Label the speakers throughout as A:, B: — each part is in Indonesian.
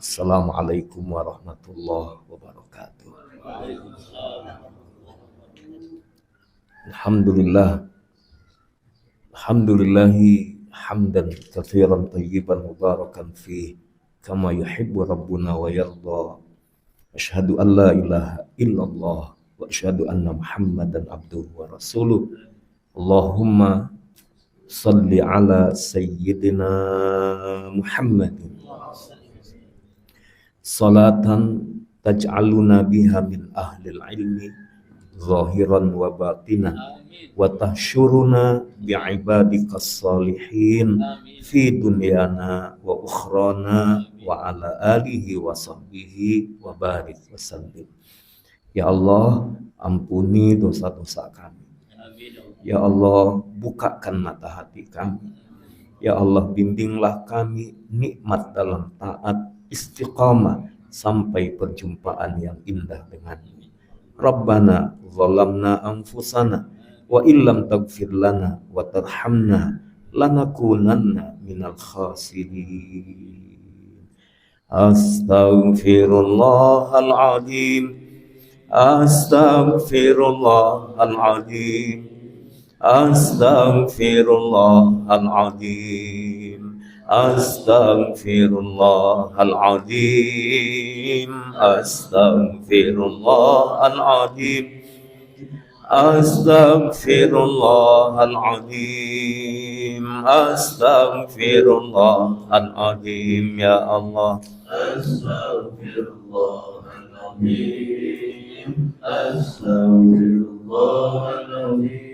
A: Assalamualaikum warahmatullahi wabarakatuh. Alhamdulillah, alhamdulillahi hamdan katsiran tayyiban mubarakan fi kama yuhibbu rabbuna wa yarda. Asyhadu an la ilaha illallah wa asyhadu anna Muhammadan abduhu wa rasuluh. Allahumma salli ala sayyidina Muhammadin salatan taj'aluna biha min ahlil ilmi zahiran wa batinan wa tahsyuruna bi'ibadikas salihin fi dunyana wa ukhrana wa ala alihi wa sahbihi wa barik wa sallim. Ya Allah, ampuni dosa-dosa kami. Ya Allah, bukakan mata hati kami. Ya Allah, bimbinglah kami nikmat dalam taat, istiqamah sampai perjumpaan yang indah denganmu. Rabbana zalamna anfusana wa illam taghfir lana wa tarhamna lanakunanna minal khasirin. Astaghfirullahal azim. Astaghfirullahal azim. Astaghfirullahal azim. Astaghfirullahal azim. Astaghfirullahal azim. Astaghfirullahal azim. Astaghfirullahal azim. Ya Allah, astaghfirullahal azim. Astaghfirullahal azim.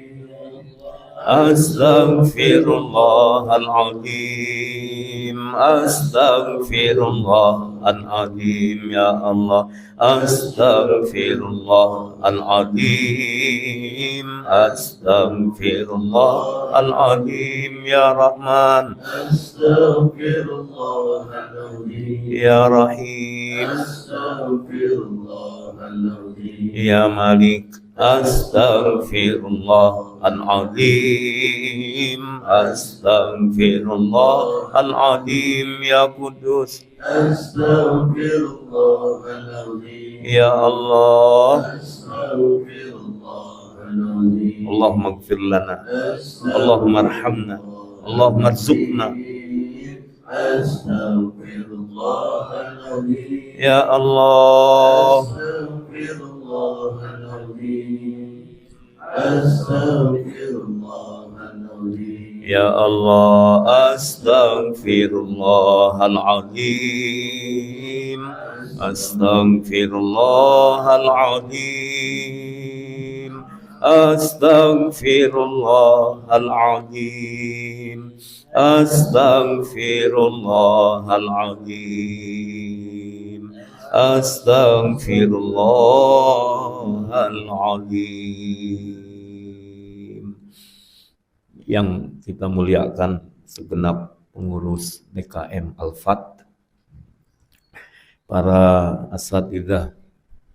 A: Astaghfirullahal azim. Astaghfirullahal azim. Ya Allah, astaghfirullahal azim. Astaghfirullahal azim. Ya Rahman, astaghfirullahal azim. Ya Rahim, astaghfirullahal azim. Ya Malik, astaghfirullahal azim. Astaghfirullahal azim. Ya Kudus, astaghfirullahal azim. Ya Allah, astaghfirullahal azim. Allahumma ighfir lana, Allahumma arhamna, Allahumma arzuqna. Astaghfirullahal azim. Ya Allah, astaghfirullahal azim. Astaghfirullahal azim. Ya Allah, astaghfirullahal azim. Astaghfirullahal azim. Astaghfirullahal azim. Astaghfirullahal azim. Astaghfirullahal azim. Yang kita muliakan segenap pengurus DKM Al-Fat, para asatidzah,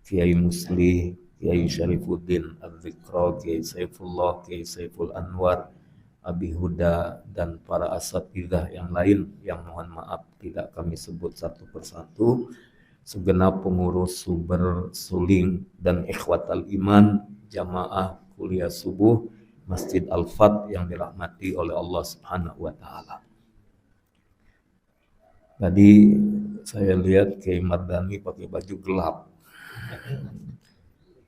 A: Kiai Musli, Kiai Syarifuddin Az-Zikra, Kiai Saifullah, Kiai Saiful Anwar, Abi Huda, dan para asatidzah yang lain yang mohon maaf tidak kami sebut satu persatu, segenap pengurus Sumber Suling dan Ikhwatal Iman Jamaah Kuliah Subuh Masjid Al-Fat yang dirahmati oleh Allah Subhanahu wa taala. Tadi saya lihat Kiai Mardani pakai baju gelap.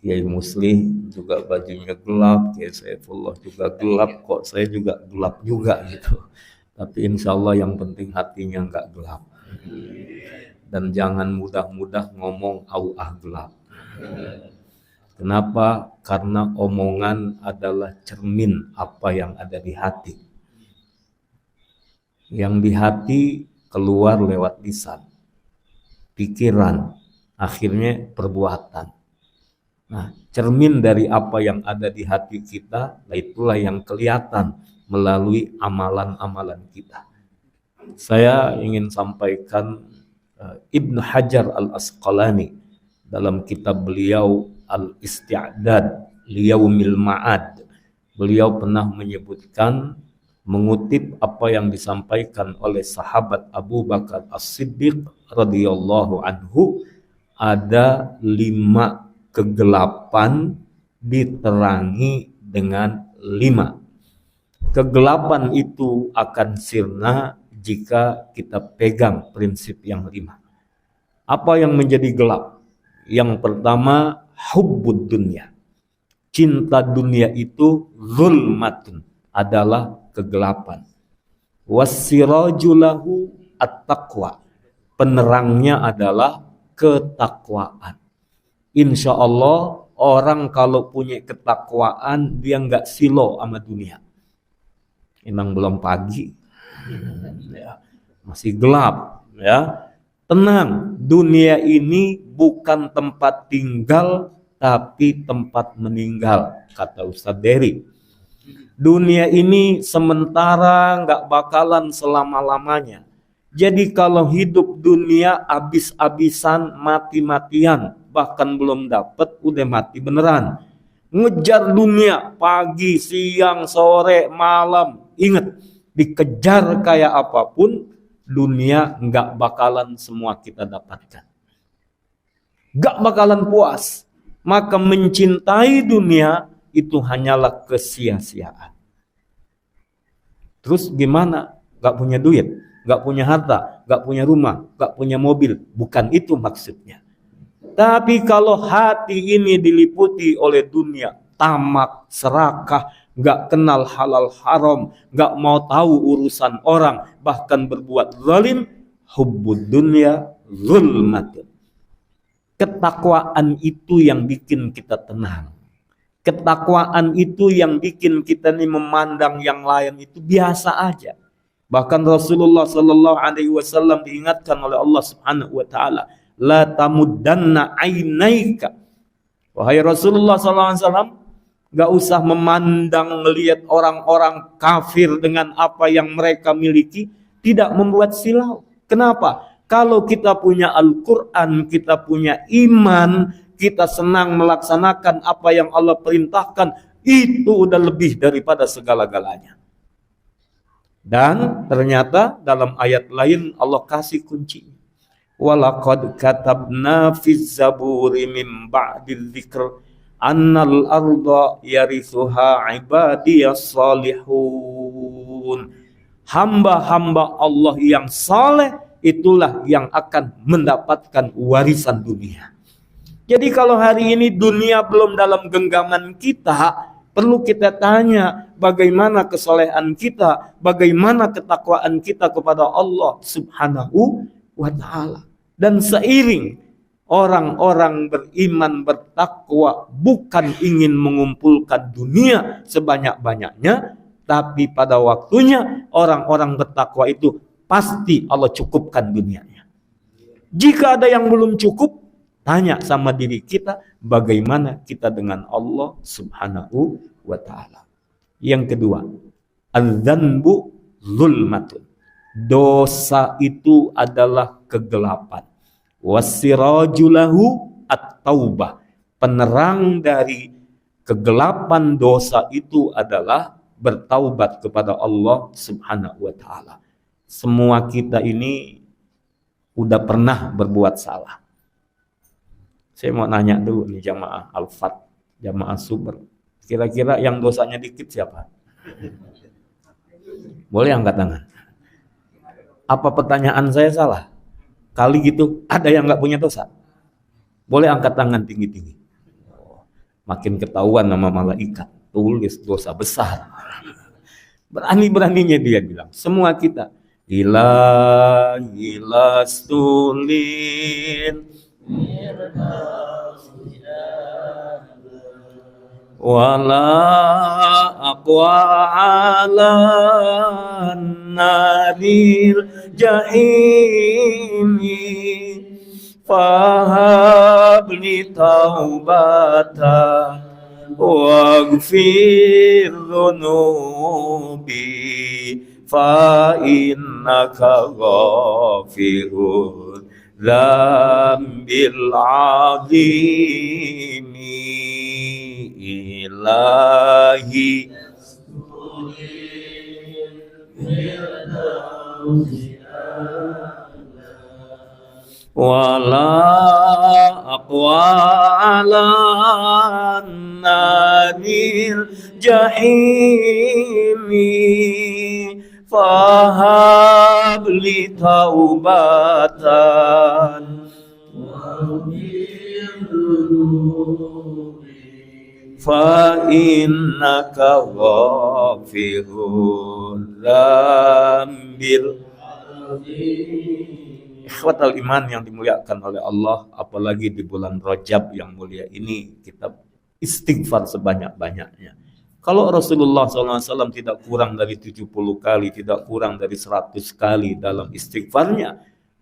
A: Kiai Musli juga bajunya gelap, Kiai Saifullah juga gelap, kok saya juga gelap juga gitu. Tapi insya Allah yang penting hatinya enggak gelap. Dan jangan mudah-mudah ngomong auah gelap. Kenapa? Karena omongan adalah cermin apa yang ada di hati. Yang di hati keluar lewat lisan, pikiran, akhirnya perbuatan. Nah, cermin dari apa yang ada di hati kita, itulah yang kelihatan melalui amalan-amalan kita. Saya ingin sampaikan Ibnu Hajar Al-Asqalani dalam kitab beliau Al-Isti'dad Liyaumil Ma'ad, beliau pernah menyebutkan mengutip apa yang disampaikan oleh sahabat Abu Bakar As-Siddiq radhiyallahu anhu, ada 5 kegelapan diterangi dengan 5. Kegelapan itu akan sirna jika kita pegang prinsip yang 5. Apa yang menjadi gelap? Yang pertama, hubbud dunya. Cinta dunia itu zulmatun, adalah kegelapan. Wassirajulahu at-taqwa. Penerangnya adalah ketakwaan. Insya Allah orang kalau punya ketakwaan, dia nggak silo sama dunia. Emang belum pagi, ya, masih gelap, ya. Tenang, dunia ini bukan tempat tinggal, tapi tempat meninggal, kata Ustadz Dery. Dunia ini sementara, nggak bakalan selama-lamanya. Jadi kalau hidup dunia abis-abisan, mati-matian, bahkan belum dapat, udah mati beneran. Ngejar dunia pagi, siang, sore, malam. Ingat, dikejar kayak apapun, dunia nggak bakalan semua kita dapatkan. Nggak bakalan puas. Maka mencintai dunia itu hanyalah kesia-siaan. Terus gimana? Nggak punya duit, nggak punya harta, nggak punya rumah, nggak punya mobil. Bukan itu maksudnya. Tapi kalau hati ini diliputi oleh dunia, tamak, serakah, nggak kenal halal haram, nggak mau tahu urusan orang, bahkan berbuat zalim, hubbud dunya zulmatun. Ketakwaan itu yang bikin kita tenang. Ketakwaan itu yang bikin kita nih memandang yang lain itu biasa aja. Bahkan Rasulullah Sallallahu Alaihi Wasallam diingatkan oleh Allah Subhanahu Wa Taala, la tamuddanna ainaika. Wahai Rasulullah Sallallahu Alaihi Wasallam, gak usah memandang melihat orang-orang kafir dengan apa yang mereka miliki, tidak membuat silau. Kenapa? Kalau kita punya Al-Quran, kita punya iman, kita senang melaksanakan apa yang Allah perintahkan, itu udah lebih daripada segala-galanya. Dan ternyata dalam ayat lain Allah kasih kunci. Walaqad katabna fiz zaburi min ba'dil dzikr annal arda yarithuha ibadiyas salihun. Hamba-hamba Allah yang saleh itulah yang akan mendapatkan warisan dunia. Jadi kalau hari ini dunia belum dalam genggaman kita, perlu kita tanya bagaimana kesolehan kita, bagaimana ketakwaan kita kepada Allah Subhanahu wa Ta'ala. Dan seiring orang-orang beriman bertakwa bukan ingin mengumpulkan dunia sebanyak-banyaknya, tapi pada waktunya orang-orang bertakwa itu pasti Allah cukupkan dunianya. Jika ada yang belum cukup, tanya sama diri kita bagaimana kita dengan Allah Subhanahu wa Ta'ala. Yang kedua, adzanbu zulmatun. Dosa itu adalah kegelapan. Wasirajulahu at-taubah. Penerang dari kegelapan dosa itu adalah bertaubat kepada Allah Subhanahu wa Ta'ala. Semua kita ini udah pernah berbuat salah. Saya mau nanya dulu nih jamaah Al-Fat, jamaah Suber. Kira-kira yang dosanya dikit siapa? Boleh angkat tangan. Apa pertanyaan saya salah? Kali gitu ada yang nggak punya dosa? Boleh angkat tangan tinggi-tinggi. Makin ketahuan nama malaikat. Tulis dosa besar. Berani-beraninya dia bilang. Semua kita. Ila stulin wala aqwa ala naril jahimi fahabli taubata waghfir dhunubi fa innaka ghafirun dzambil azimi ilahi wala aqwa ala naril jahimi fahab li taubatan fa innaka ghafirul dzambil. Ikhwatal iman yang dimuliakan oleh Allah, apalagi di bulan Rajab yang mulia ini, kita istighfar sebanyak-banyaknya. Kalau Rasulullah SAW tidak kurang dari 70 kali, tidak kurang dari 100 kali dalam istighfarnya,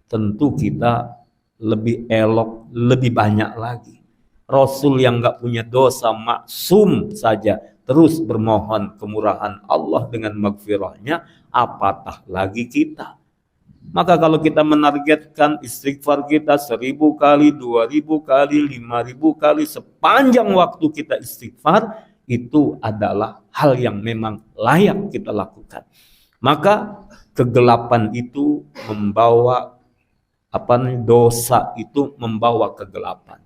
A: tentu kita lebih elok, lebih banyak lagi. Rasul yang gak punya dosa, maksum saja, terus bermohon kemurahan Allah dengan maghfirahnya, apatah lagi kita. Maka kalau kita menargetkan istighfar kita 1000 kali, 2000 kali, 5000 kali, sepanjang waktu kita istighfar, itu adalah hal yang memang layak kita lakukan. Maka kegelapan itu membawa dosa itu membawa kegelapan.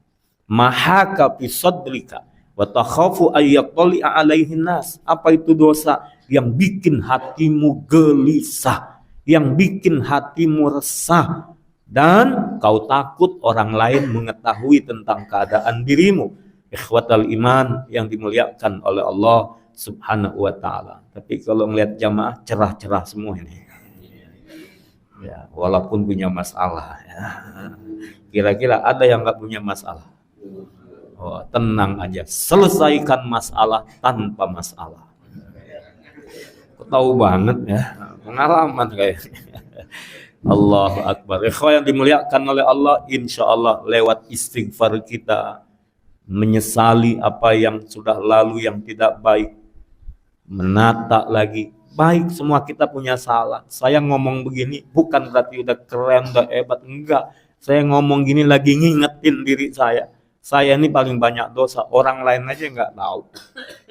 A: Mahaka fi sadrika wa takhafu ayyaqali alaihin nas. Apa itu dosa? Yang bikin hatimu gelisah, yang bikin hatimu resah, dan kau takut orang lain mengetahui tentang keadaan dirimu. Ikhwatal iman yang dimuliakan oleh Allah Subhanahu wa ta'ala. Tapi kalau melihat jamaah cerah-cerah semua ini. Ya, walaupun punya masalah ya. Kira-kira ada yang enggak punya masalah? Oh, tenang aja, selesaikan masalah tanpa masalah. Tahu banget ya, pengalaman kayaknya. Allahu Akbar. Ikhwan yang dimuliakan oleh Allah, insya Allah lewat istighfar kita menyesali apa yang sudah lalu yang tidak baik, menata lagi baik. Semua kita punya salah. Saya ngomong begini bukan berarti udah keren, udah hebat, enggak. Saya ngomong gini lagi ngingetin diri saya. Saya ini paling banyak dosa, orang lain aja nggak tahu.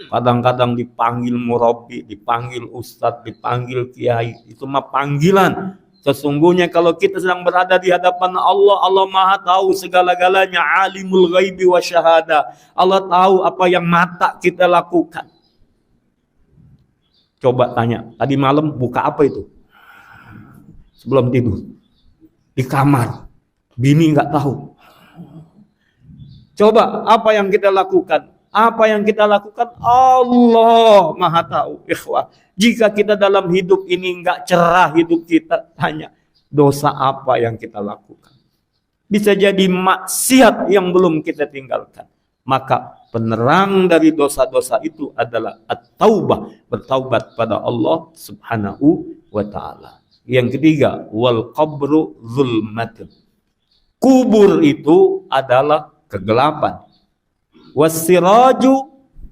A: Kadang-kadang dipanggil murabi, dipanggil ustadz, dipanggil kiai, itu mah panggilan. Sesungguhnya kalau kita sedang berada di hadapan Allah, Allah Maha tahu segala-galanya, alimul ghaibi wa syahada. Allah tahu apa yang mata kita lakukan. Coba tanya, tadi malam buka apa itu? Sebelum tidur. Di kamar. Bini nggak tahu. Coba apa yang kita lakukan? Apa yang kita lakukan? Allah Maha tahu. Ikhwah, jika kita dalam hidup ini enggak cerah hidup kita, tanya dosa apa yang kita lakukan. Bisa jadi maksiat yang belum kita tinggalkan. Maka penerang dari dosa-dosa itu adalah at-taubah, bertaubat pada Allah Subhanahu wa ta'ala. Yang ketiga, wal qabru zulmatun. Kubur itu adalah kegelapan. Wasiraju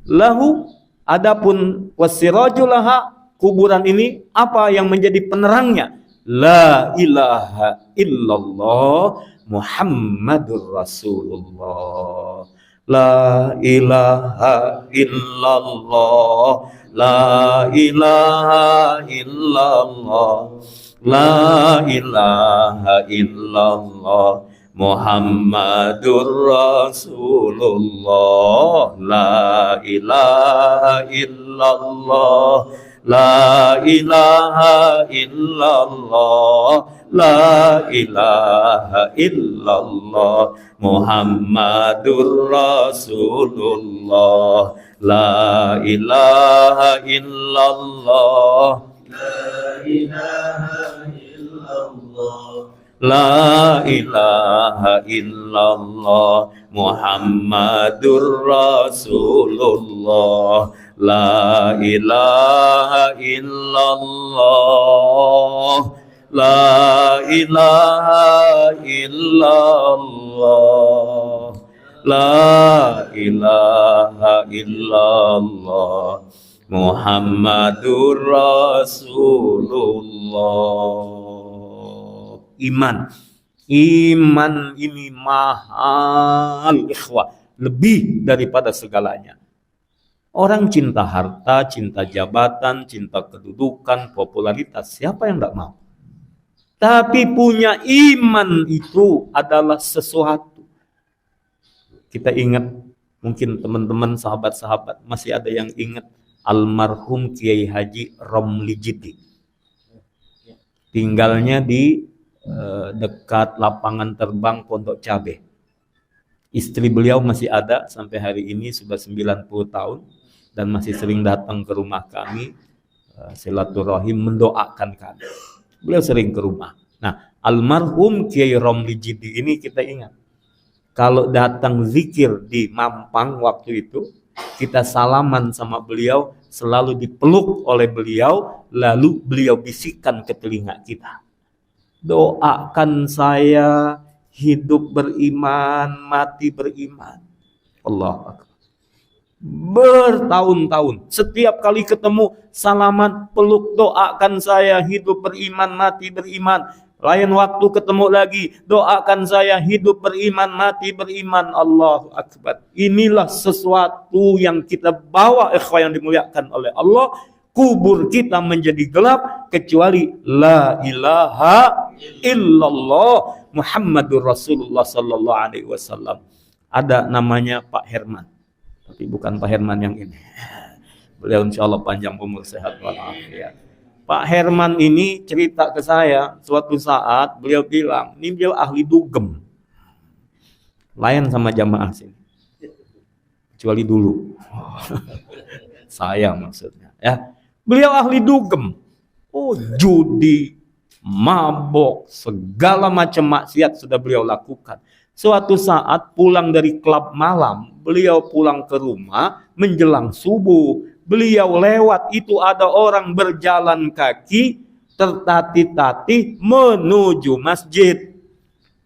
A: lahu, adapun wasiraju laha, kuburan ini apa yang menjadi penerangnya? La ilaha illallah Muhammadur Rasulullah. La ilaha illallah, la ilaha illallah, la ilaha illallah Muhammadur Rasulullah. La ilaha illallah, la ilaha illallah, la ilaha illallah Muhammadur Rasulullah. La ilaha illallah, la ilaha illallah, la ilaha illallah Muhammadur Rasulullah. La ilaha illallah, la ilaha illallah, la ilaha illallah Muhammadur Rasulullah. Iman ini mahal, ikhwah, lebih daripada segalanya. Orang cinta harta, cinta jabatan, cinta kedudukan, popularitas, siapa yang tidak mau? Tapi punya iman itu adalah sesuatu. Kita ingat, mungkin teman-teman sahabat-sahabat masih ada yang ingat almarhum Kiai Haji Romli Jidi. Tinggalnya di dekat lapangan terbang Pondok Cabe. Istri beliau masih ada sampai hari ini, sudah 90 tahun dan masih sering datang ke rumah kami, silaturahim, mendoakan kami. Beliau sering ke rumah. Nah, almarhum Kiai Romli Jidi ini kita ingat, kalau datang zikir di Mampang waktu itu, kita salaman sama beliau, selalu dipeluk oleh beliau, lalu beliau bisikkan ke telinga kita, doakan saya hidup beriman, mati beriman. Allahu Akbar. Bertahun-tahun, setiap kali ketemu salaman, peluk, doakan saya hidup beriman, mati beriman. Lain waktu ketemu lagi, doakan saya hidup beriman, mati beriman. Allahu Akbar. Inilah sesuatu yang kita bawa, ikhwan yang dimuliakan oleh Allah. Kubur kita menjadi gelap kecuali la ilaha illallah Muhammadur Rasulullah sallallahu alaihi wasallam. Ada namanya Pak Herman, tapi bukan Pak Herman yang ini. Beliau insyaallah panjang umur, sehat walafiat. Pak Herman ini cerita ke saya, suatu saat beliau bilang, ini beliau ahli dugem. Lain sama jamaah sini. Kecuali dulu. Saya maksudnya, ya. Beliau ahli dugem. Oh, judi, mabok, segala macam maksiat sudah beliau lakukan. Suatu saat pulang dari klub malam, beliau pulang ke rumah menjelang subuh. Beliau lewat, itu ada orang berjalan kaki tertatih-tatih menuju masjid.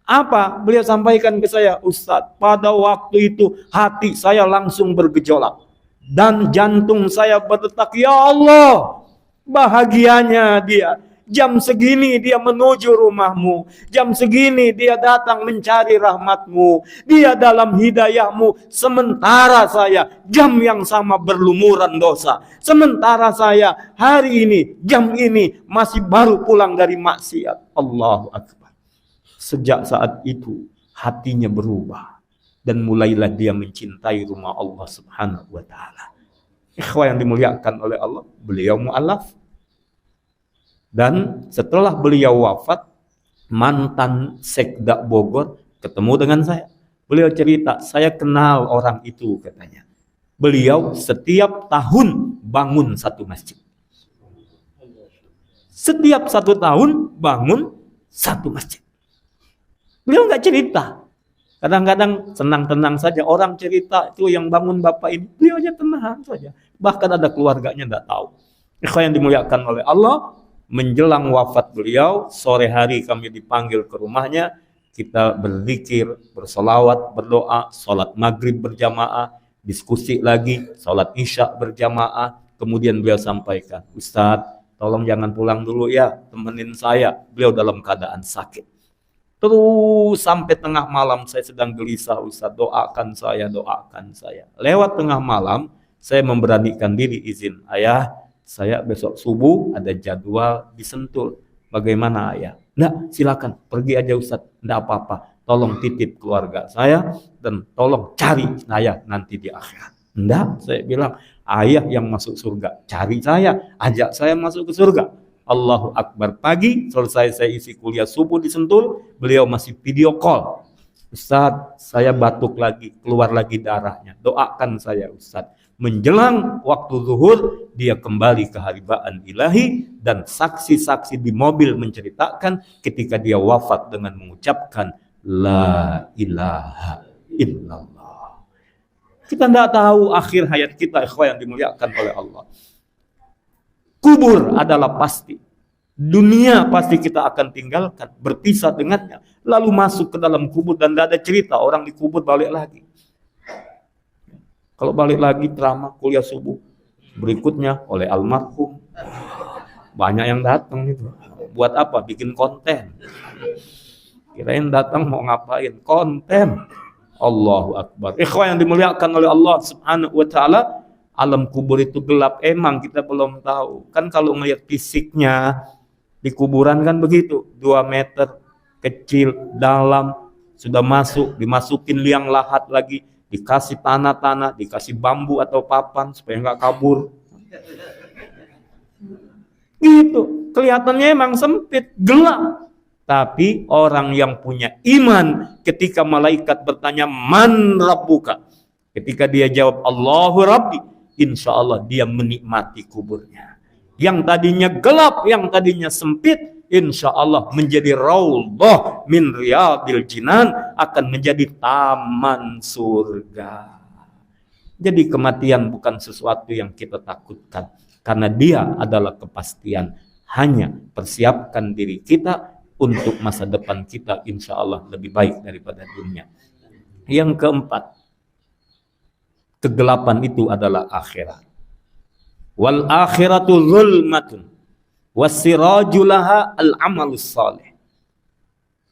A: Apa? Beliau sampaikan ke saya, Ustadz, pada waktu itu hati saya langsung bergejolak. Dan jantung saya berdetak, ya Allah, bahagianya dia. Jam segini dia menuju rumahmu. Jam segini dia datang mencari rahmatmu. Dia dalam hidayahmu. Sementara saya jam yang sama berlumuran dosa. Sementara saya hari ini, jam ini masih baru pulang dari maksiat. Allahu Akbar. Sejak saat itu hatinya berubah. Dan mulailah dia mencintai rumah Allah subhanahu wa ta'ala. Ikhwah yang dimuliakan oleh Allah, beliau mu'alaf. Dan setelah beliau wafat, mantan Sekda Bogor ketemu dengan saya. Beliau cerita, saya kenal orang itu katanya. Beliau setiap tahun bangun satu masjid. Setiap 1 tahun bangun satu masjid. Beliau nggak cerita. Kadang-kadang senang-tenang saja orang cerita itu yang bangun bapak ini, beliau aja tenang saja. Bahkan ada keluarganya tidak tahu. Ikhwan yang dimuliakan oleh Allah, menjelang wafat beliau, sore hari kami dipanggil ke rumahnya, kita berzikir, bersolawat, berdoa, sholat maghrib berjamaah, diskusi lagi, sholat isya berjamaah. Kemudian beliau sampaikan, Ustadz, tolong jangan pulang dulu ya, temenin saya. Beliau dalam keadaan sakit. Terus sampai tengah malam saya sedang gelisah, Ustaz, doakan saya, doakan saya. Lewat tengah malam, saya memberanikan diri izin, ayah, saya besok subuh ada jadwal di Sentul. Bagaimana ayah? Nggak, silakan, pergi aja Ustaz, nggak apa-apa. Tolong titip keluarga saya dan tolong cari saya nanti di akhirat. Nggak, saya bilang, ayah yang masuk surga, cari saya, ajak saya masuk ke surga. Allahu Akbar. Pagi selesai saya isi kuliah subuh di Sentul, beliau masih video call. Ustadz, saya batuk lagi, keluar lagi darahnya. Doakan saya Ustadz. Menjelang waktu zuhur, dia kembali ke haribaan ilahi dan saksi-saksi di mobil menceritakan ketika dia wafat dengan mengucapkan La ilaha illallah. Kita tidak tahu akhir hayat kita, ikhwan yang dimuliakan oleh Allah. Kubur adalah pasti. Dunia pasti kita akan tinggalkan, berpisah dengannya. Lalu masuk ke dalam kubur dan tidak ada cerita orang dikubur balik lagi. Kalau balik lagi ceramah kuliah subuh berikutnya oleh almarhum. Banyak yang datang itu. Buat apa? Bikin konten. Kirain datang mau ngapain? Konten. Allahu Akbar. Ikhwan yang dimuliakan oleh Allah Subhanahu wa taala, alam kubur itu gelap, emang kita belum tahu. Kan kalau melihat fisiknya Di kuburan kan begitu, 2 meter, kecil, dalam, sudah masuk, dimasukin liang lahat lagi, dikasih tanah-tanah, dikasih bambu atau papan supaya nggak kabur. Gitu, kelihatannya emang sempit, gelap. Tapi orang yang punya iman, ketika malaikat bertanya, man rabbuka? Ketika dia jawab, Allahu Rabbi, insya Allah dia menikmati kuburnya. Yang tadinya gelap, yang tadinya sempit, insya Allah menjadi raudhah min riyadil jinan, akan menjadi taman surga. Jadi kematian bukan sesuatu yang kita takutkan, karena dia adalah kepastian. Hanya persiapkan diri kita untuk masa depan kita, insya Allah lebih baik daripada dunia. Yang keempat, kegelapan itu adalah akhirat. Wal akhiratu zulmatun wasirajulaha al-amalus salih.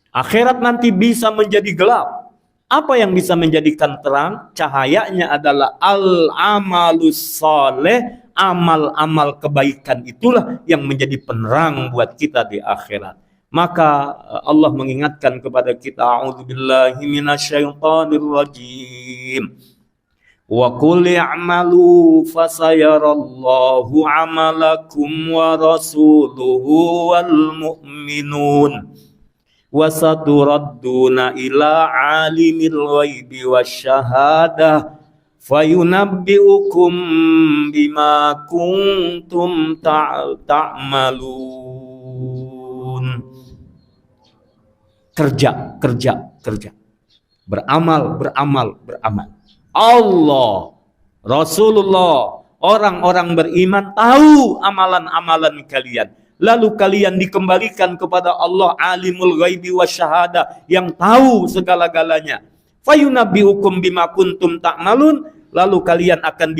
A: Akhirat nanti bisa menjadi gelap. Apa yang bisa menjadikan terang? Cahayanya adalah al-amalus salih, amal-amal kebaikan itulah yang menjadi penerang buat kita di akhirat. Maka Allah mengingatkan kepada kita, a'udzubillahi minasyaitonirrajim. Wa qul i'malu fasayarallahu 'amalakum wa rasuluhu wal mu'minun wa saturadduna ila 'alimil ghaibi wasyahadah fayunabbi'ukum bima kuntum ta'malun. Kerja. Beramal. Allah, Rasulullah, orang-orang beriman tahu amalan-amalan kalian. Lalu kalian dikembalikan kepada Allah, alimul ghaibi wasyahada, yang tahu segala-galanya. Fayunabbi'ukum bima kuntum ta'malun. Lalu kalian akan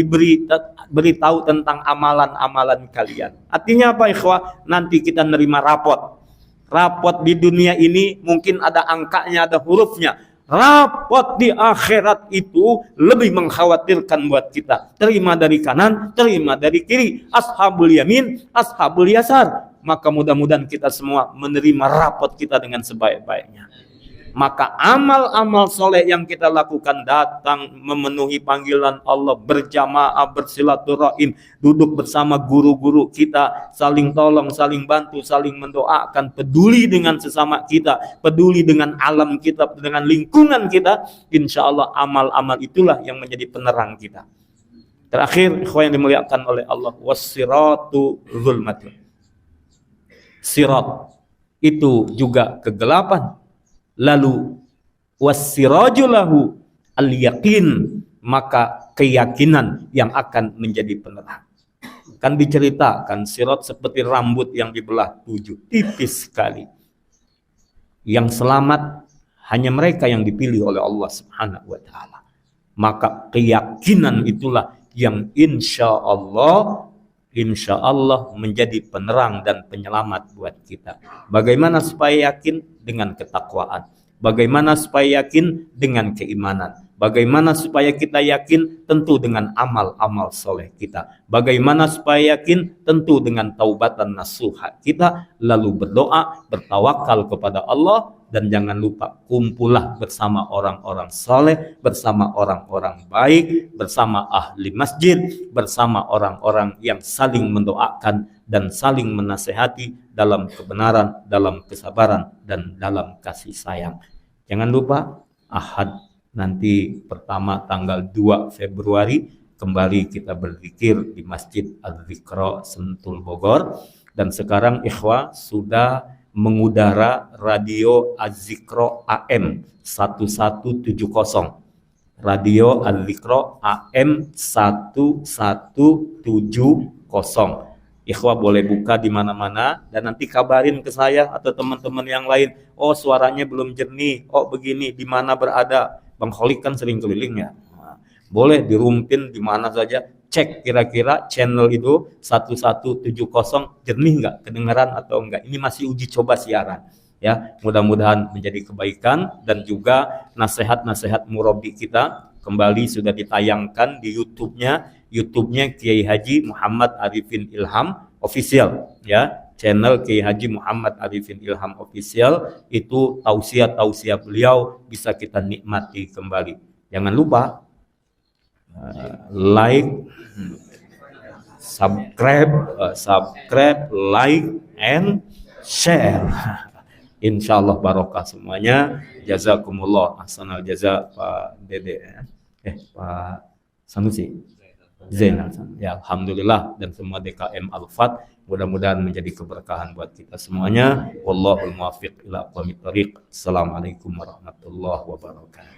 A: beritahu tentang amalan-amalan kalian. Artinya apa, ikhwah? Nanti kita nerima rapot. Rapot di dunia ini mungkin ada angkanya, ada hurufnya. Rapot di akhirat itu lebih mengkhawatirkan buat kita. Terima dari kanan, terima dari kiri. Ashabul yamin, ashabul yasar. Maka mudah-mudahan kita semua menerima rapot kita dengan sebaik-baiknya. Maka amal-amal soleh yang kita lakukan, datang memenuhi panggilan Allah, berjamaah, bersilaturahim, duduk bersama guru-guru kita, saling tolong, saling bantu, saling mendoakan, peduli dengan sesama kita, peduli dengan alam kita, dengan lingkungan kita. Insya Allah amal-amal itulah yang menjadi penerang kita. Terakhir, ikhwan yang dimuliakan oleh Allah, wassiratu zulmatun. Sirat itu juga kegelapan. Lalu wassirajulahu al-yaqin, maka keyakinan yang akan menjadi penerang. Kan diceritakan sirat seperti rambut yang dibelah 7, tipis sekali. Yang selamat hanya mereka yang dipilih oleh Allah Subhanahu wa taala. Maka keyakinan itulah yang insya Allah menjadi penerang dan penyelamat buat kita. Bagaimana supaya yakin? Dengan ketakwaan. Bagaimana supaya yakin? Dengan keimanan. Bagaimana supaya kita yakin? Tentu dengan amal-amal soleh kita. Bagaimana supaya yakin? Tentu dengan taubatan nasuha kita. Lalu berdoa, bertawakal kepada Allah. Dan jangan lupa, kumpullah bersama orang-orang soleh, bersama orang-orang baik, bersama ahli masjid, bersama orang-orang yang saling mendoakan dan saling menasehati dalam kebenaran, dalam kesabaran, dan dalam kasih sayang. Jangan lupa, Ahad nanti pertama tanggal 2 Februari, kembali kita berzikir di Masjid Az-Zikra Sentul Bogor. Dan sekarang ikhwah sudah mengudara radio Az-Zikra AM 1170. Radio Az-Zikra AM 1170. Ikhwah boleh buka di mana-mana dan nanti kabarin ke saya atau teman-teman yang lain. Oh, suaranya belum jernih. Oh, begini, di mana berada? Bang Kholik kan sering keliling ya. Nah, boleh dirumpin di mana saja. Cek kira-kira channel itu 1170 jernih nggak, kedengaran atau enggak. Ini masih uji coba siaran. Ya, mudah-mudahan menjadi kebaikan dan juga nasihat-nasihat murabi kita kembali sudah ditayangkan di YouTube-nya Kiai Haji Muhammad Arifin Ilham Official, ya. channel Kiai Haji Muhammad Arifin Ilham Official, itu tausiah beliau bisa kita nikmati kembali. Jangan lupa like, subscribe, like, and share. Insyaallah barokah semuanya. Jazakumullah ahsanal jaza Pak Dede, Pak Sanusi Zainal. Ya, alhamdulillah, dan semua DKM Al-Fat mudah-mudahan menjadi keberkahan buat kita semuanya. Wallahul muwaffiq ila aqwamit thoriq. Assalamualaikum warahmatullahi wabarakatuh.